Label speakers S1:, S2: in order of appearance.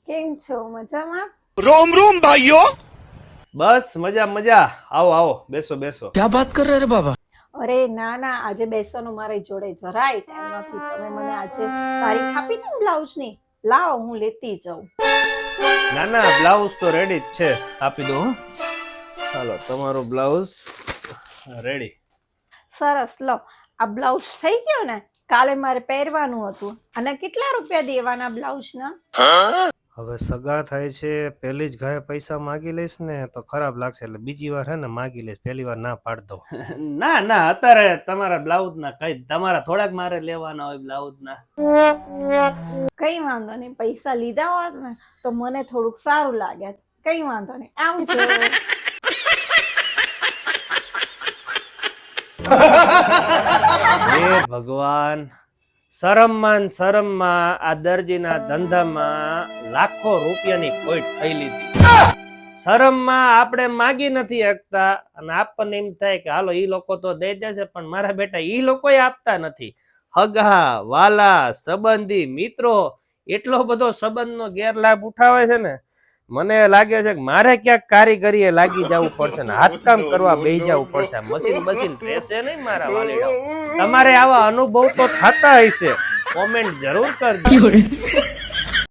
S1: કેમ છો? મજામાં?
S2: रोम रोम भाइयों।
S3: બસ મજા મજા. આવો આવો, બેસો બેસો.
S2: क्या बात कर रहे रे बाबा?
S1: અરે ના ના, આજે બેસવાનું મારી જોડે જરાય ટાઈમ નથી. તમે મને આજે તારીખ આપી હતી ને બ્લાઉઝની, લાવો હું લેતી જાઉં.
S3: ના ના, બ્લાઉઝ તો રેડી જ છે, આપી દો. હો, હાલો તમારું બ્લાઉઝ રેડી.
S1: સરસ, લો આ બ્લાઉઝ થઈ ગયો ને. કાલે મારે પહેરવાનું હતું. અને કેટલા રૂપિયા દેવાના બ્લાઉઝના?
S4: હવે સગા થાય છે, પહેલી જ ગાય પૈસા માગી લઈશ ને તો ખરાબ લાગશે, એટલે બીજી વાર હે ને માગી લઈશ, પહેલી વાર ના પાડ દઉં.
S3: ના ના, અત્યારે તમારા બ્લાઉઝ ના કઈ તમારા થોડાક મારે લેવાના હોય બ્લાઉઝ ના.
S1: કઈ વાંધો નહીં, પૈસા લીધા હોત ને તો મને થોડુંક સારું લાગે. કઈ વાંધો નહીં, આવજો.
S3: હે ભગવાન, શરમમાં આ દરજીના ધંધામાં લાખો રૂપિયાની ખોટ થઈ લીધી. શરમમાં આપણે માગી નથી શકતા અને આપણને એમ થાય કે હાલો ઈ લોકો તો દઈ દેશે, પણ મારા બેટા ઈ લોકોય આપતા નથી. હગા વાલા સંબંધી મિત્રો એટલો બધો સંબંધનો ગેરલાભ ઉઠાવે છે ને, મને લાગે છે કે મારે ક્યાંક કારીગરીએ લાગી જવું પડશે ને હાથકામ કરવા બેસી જવું પડશે. મશીન રહેશે નહીં મારા વાલીડાઓ. તમારે આવા અનુભવ તો થતા હશે, કોમેન્ટ જરૂર કરજો.